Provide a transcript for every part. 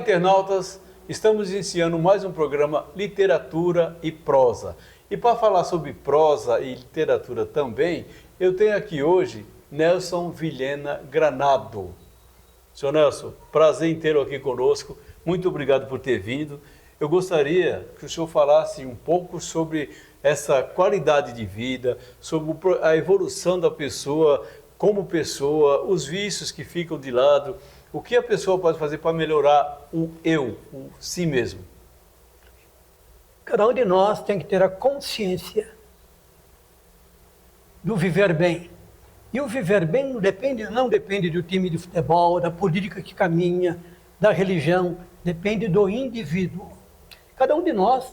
internautas, estamos iniciando mais um programa Literatura e Prosa. E para falar sobre prosa e literatura também, eu tenho aqui hoje Nelson Vilhena Granado. Senhor Nelson, prazer em tê-lo aqui conosco, muito obrigado por ter vindo. Eu gostaria que o senhor falasse um pouco sobre essa qualidade de vida, sobre a evolução da pessoa como pessoa, os vícios que ficam de lado, o que a pessoa pode fazer para melhorar o eu, o si mesmo. Cada um de nós tem que ter a consciência do viver bem. E o viver bem não depende do time de futebol, da política que caminha, da religião, depende do indivíduo. Cada um de nós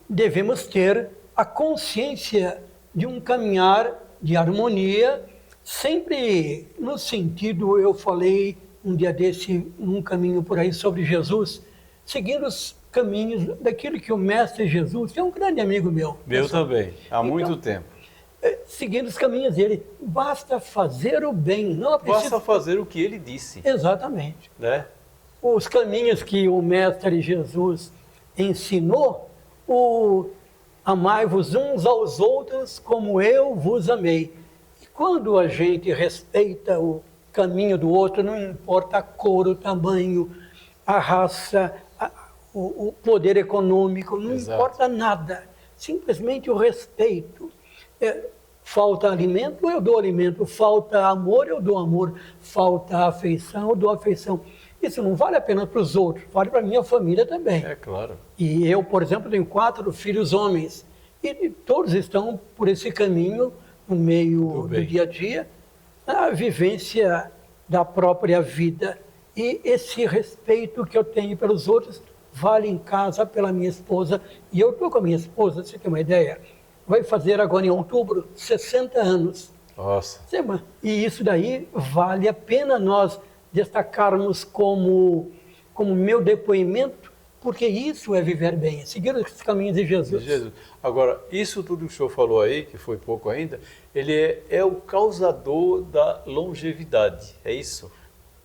devemos ter a consciência de um caminhar de harmonia, sempre no sentido, eu falei um dia desse, num caminho por aí sobre Jesus, seguindo os caminhos daquilo que o Mestre Jesus, que é um grande amigo meu. Meu também, há muito tempo. Seguindo os caminhos dele, basta fazer o bem, não precisa... Basta fazer o que ele disse. Exatamente. Né? Os caminhos que o Mestre Jesus ensinou, amai-vos uns aos outros como eu vos amei. E quando a gente respeita o caminho do outro, não importa a cor, o tamanho, a raça, o poder econômico, não importa nada. Simplesmente o respeito. Falta alimento, eu dou alimento. Falta amor, eu dou amor. Falta afeição, eu dou afeição. Isso não vale apenas para os outros, vale para a minha família também. É claro. E eu, por exemplo, tenho 4 filhos homens. E todos estão por esse caminho, no meio do dia a dia, a vivência da própria vida. E esse respeito que eu tenho pelos outros vale em casa pela minha esposa. E eu estou com a minha esposa, você tem uma ideia? Vai fazer agora em outubro 60 anos. Nossa. E isso daí vale a pena nós destacarmos como meu depoimento, porque isso é viver bem, seguir os caminhos de Jesus. Agora, isso tudo que o senhor falou aí, que foi pouco ainda, ele é o causador da longevidade, é isso?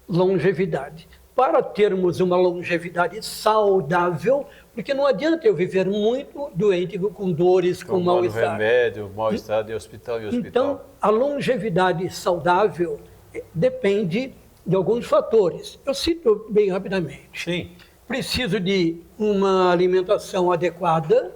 Longevidade. Para termos uma longevidade saudável, porque não adianta eu viver muito doente, com dores, com mal-estar. Remédio, mal-estar de hospital em hospital. Então, a longevidade saudável depende de alguns fatores. Eu cito bem rapidamente. Sim. Preciso de uma alimentação adequada,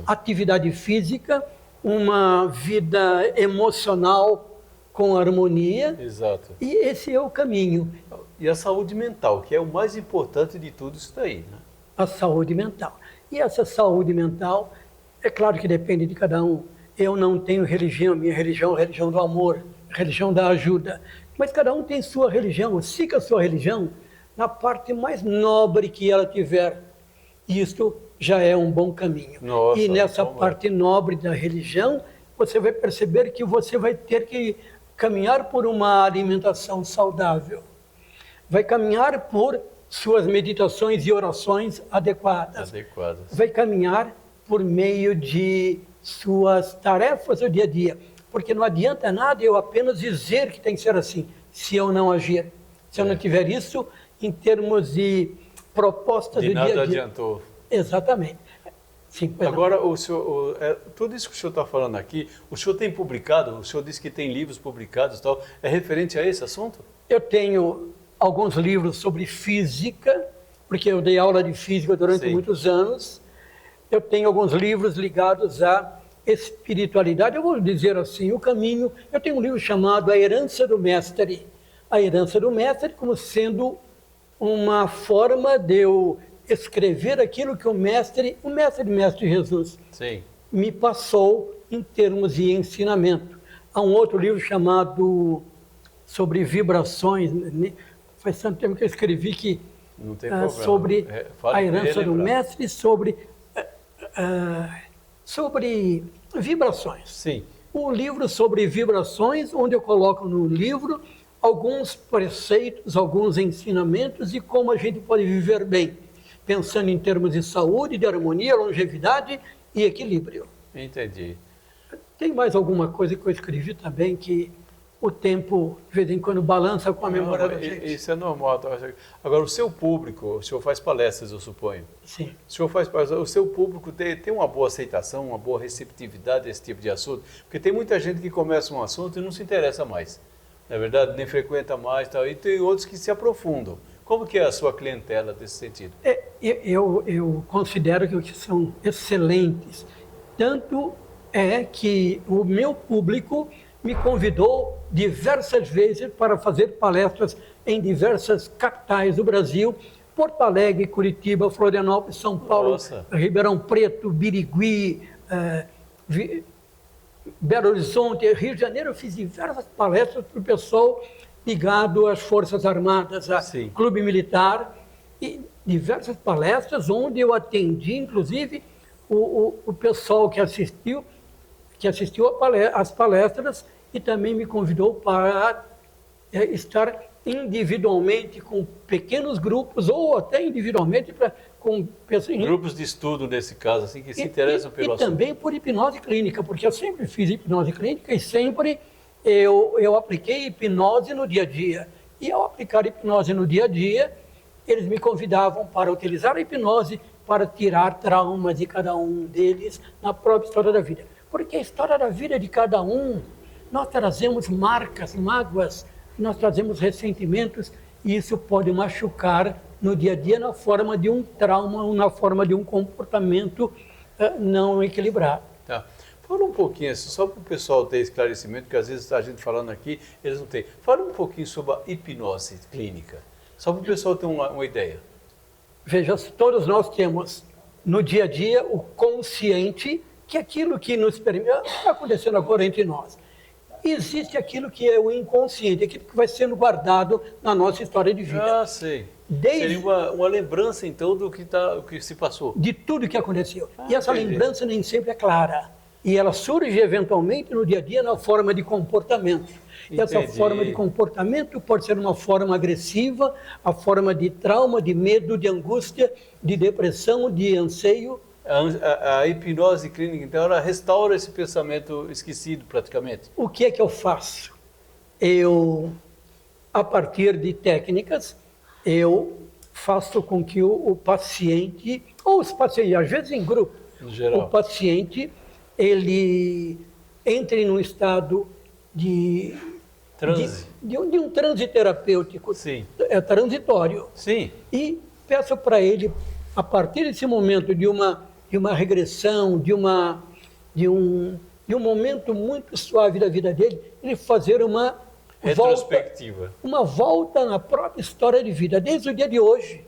atividade física, uma vida emocional com harmonia. Exato. E esse é o caminho. E a saúde mental, que é o mais importante de tudo isso daí, né? A saúde mental. E essa saúde mental, é claro que depende de cada um. Eu não tenho religião, minha religião é a religião do amor, a religião da ajuda. Mas cada um tem sua religião, siga a sua religião na parte mais nobre que ela tiver. Isto já é um bom caminho. Nossa, e nessa parte nobre da religião, você vai perceber que você vai ter que caminhar por uma alimentação saudável. Vai caminhar por suas meditações e orações adequadas. Vai caminhar por meio de suas tarefas do dia a dia. Porque não adianta nada eu apenas dizer que tem que ser assim, se eu não agir. Se eu não tiver isso, em termos de proposta do dia a dia. De nada adiantou. Exatamente. Sim, agora, o senhor, tudo isso que o senhor está falando aqui, o senhor tem publicado, o senhor disse que tem livros publicados e tal, é referente a esse assunto? Eu tenho alguns livros sobre física, porque eu dei aula de física durante muitos anos. Eu tenho alguns livros ligados à espiritualidade, eu vou dizer assim, o caminho. Eu tenho um livro chamado A Herança do Mestre. A Herança do Mestre como sendo uma forma de eu escrever aquilo que o Mestre Jesus me passou em termos de ensinamento. Há um outro livro chamado sobre vibrações, faz tanto tempo que eu escrevi que não tem problema. Sobre a herança do Mestre, sobre vibrações. Sim. Um livro sobre vibrações, onde eu coloco no livro alguns preceitos, alguns ensinamentos e como a gente pode viver bem, pensando em termos de saúde, de harmonia, longevidade e equilíbrio. Entendi. Tem mais alguma coisa que eu escrevi também que o tempo, de vez em quando, balança com a memória da gente. Isso é normal. Agora, o seu público, o senhor faz palestras, eu suponho. Sim. O senhor faz palestras, o seu público tem uma boa aceitação, uma boa receptividade desse tipo de assunto? Porque tem muita gente que começa um assunto e não se interessa mais. Na verdade, nem frequenta mais, tal, e tem outros que se aprofundam. Como que é a sua clientela nesse sentido? Eu considero que são excelentes. Tanto é que o meu público me convidou diversas vezes para fazer palestras em diversas capitais do Brasil, Porto Alegre, Curitiba, Florianópolis, São Paulo, Nossa. Ribeirão Preto, Birigui, Belo Horizonte, Rio de Janeiro. Eu fiz diversas palestras para o pessoal ligado às Forças Armadas, ao Sim. Clube Militar, e diversas palestras onde eu atendi, inclusive, o pessoal que assistiu às palestras e também me convidou para estar individualmente com pequenos grupos ou até individualmente com pessoas... Grupos de estudo, nesse caso, assim, que se interessam pelo assunto. E também por hipnose clínica, porque eu sempre fiz hipnose clínica e sempre eu apliquei hipnose no dia a dia. E ao aplicar hipnose no dia a dia, eles me convidavam para utilizar a hipnose para tirar traumas de cada um deles na própria história da vida. Porque a história da vida de cada um, nós trazemos marcas, mágoas, nós trazemos ressentimentos, e isso pode machucar no dia a dia na forma de um trauma ou na forma de um comportamento não equilibrado. Tá. Fala um pouquinho, só para o pessoal ter esclarecimento, porque às vezes a gente falando aqui, eles não têm. Fala um pouquinho sobre a hipnose clínica, só para o pessoal ter uma ideia. Veja, todos nós temos no dia a dia o consciente, que é aquilo que nos permite, está acontecendo agora entre nós. Existe aquilo que é o inconsciente, aquilo que vai sendo guardado na nossa história de vida. Ah, sei. Seria uma lembrança, então, do que se passou. De tudo que aconteceu. E essa entendi. lembrança nem sempre é clara. E ela surge, eventualmente, no dia a dia, na forma de comportamento. E essa Entendi. forma de comportamento pode ser uma forma agressiva, a forma de trauma, de medo, de angústia, de depressão, de anseio. A hipnose clínica, então, ela restaura esse pensamento esquecido, praticamente. O que é que eu faço? A partir de técnicas, eu faço com que o paciente, ou os pacientes, às vezes em grupo, No geral. o paciente, ele entre num estado de Transe. de um transe terapêutico. Sim. É transitório. Sim. E peço para ele, a partir desse momento de uma regressão, de um momento muito suave da vida dele, ele fazer uma Retrospectiva. uma volta na própria história de vida, desde o dia de hoje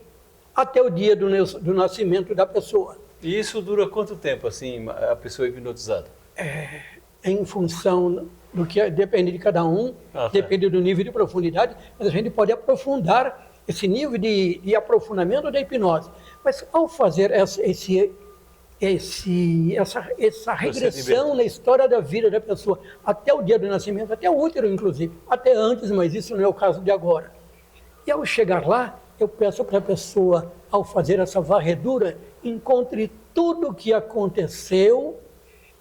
até o dia do nascimento da pessoa. E isso dura quanto tempo, assim, a pessoa hipnotizada? Em função do que depende de cada um, tá. depende do nível de profundidade, mas a gente pode aprofundar esse nível de aprofundamento da hipnose. Mas ao fazer essa regressão na história da vida da pessoa, até o dia do nascimento, até o útero, inclusive, até antes, mas isso não é o caso de agora. E ao chegar lá, eu peço para a pessoa, ao fazer essa varredura, encontre tudo o que aconteceu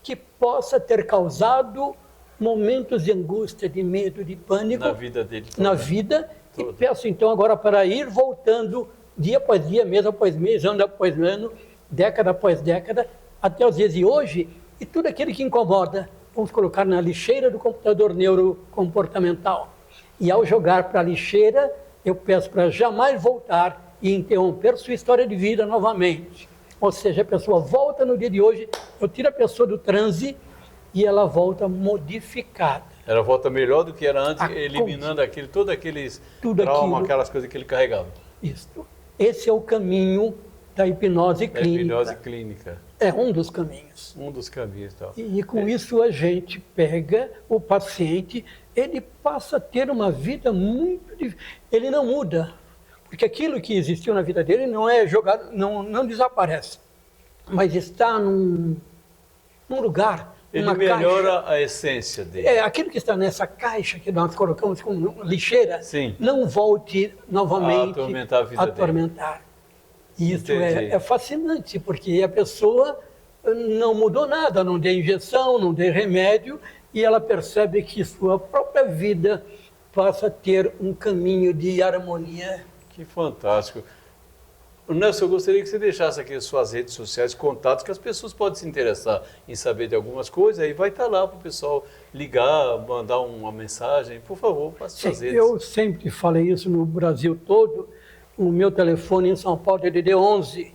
que possa ter causado momentos de angústia, de medo, de pânico Na vida dele. na vida, Toda. e peço então agora para ir voltando dia após dia, mês após mês, ano após ano, década após década, até os dias de hoje, e tudo aquilo que incomoda, vamos colocar na lixeira do computador neurocomportamental. E ao jogar para a lixeira, eu peço para jamais voltar e interromper sua história de vida novamente. Ou seja, a pessoa volta no dia de hoje, eu tiro a pessoa do transe e ela volta modificada. Ela volta melhor do que era antes, eliminando todos aqueles traumas, aquelas coisas que ele carregava. Isso. Esse é o caminho da hipnose A clínica. hipnose clínica. É um dos caminhos. Um dos caminhos. Tal. E com isso a gente pega o paciente, ele passa a ter uma vida muito difícil. Ele não muda, porque aquilo que existiu na vida dele não é jogado, não desaparece, mas está num lugar, Ele uma melhora caixa. a essência dele. Aquilo que está nessa caixa que nós colocamos como lixeira, Sim. não volte novamente A atormentar a vida atormentar. E isso Entendi. é fascinante, porque a pessoa não mudou nada, não deu injeção, não deu remédio, e ela percebe que sua própria vida passa a ter um caminho de harmonia. Que fantástico. Nelson, eu gostaria que você deixasse aqui as suas redes sociais, contatos, que as pessoas podem se interessar em saber de algumas coisas, aí vai estar lá para o pessoal ligar, mandar uma mensagem. Por favor, faça suas redes. Eu sempre falei isso no Brasil todo. O meu telefone em São Paulo é DDD 11.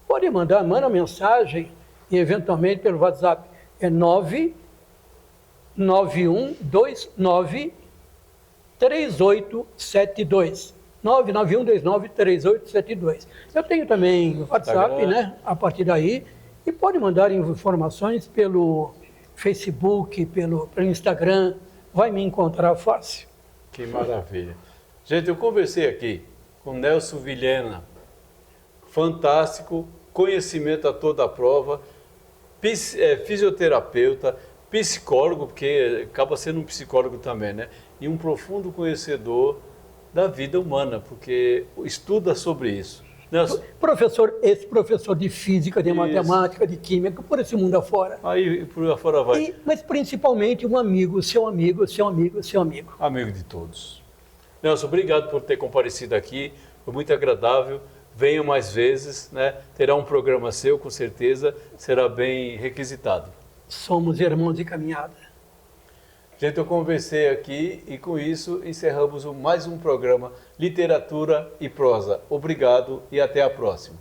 Pode mandar, manda mensagem e eventualmente pelo WhatsApp. É 99129 3872. 991293872. Eu tenho também WhatsApp, né? A partir daí. E pode mandar informações pelo Facebook, pelo Instagram. Vai me encontrar fácil. Que maravilha. Gente, eu conversei aqui com Nelson Vilhena. Fantástico, conhecimento a toda a prova, fisioterapeuta, psicólogo, porque acaba sendo um psicólogo também, né? E um profundo conhecedor da vida humana, porque estuda sobre isso. Nelson, Esse professor de física, de matemática, de química, por esse mundo afora. Aí por afora vai. Mas principalmente um amigo, seu amigo, seu amigo, seu amigo. Amigo de todos. Nelson, obrigado por ter comparecido aqui, foi muito agradável. Venha mais vezes, né? Terá um programa seu, com certeza, será bem requisitado. Somos irmãos de caminhada. Gente, eu conversei aqui e com isso encerramos mais um programa Literatura e Prosa. Obrigado e até a próxima.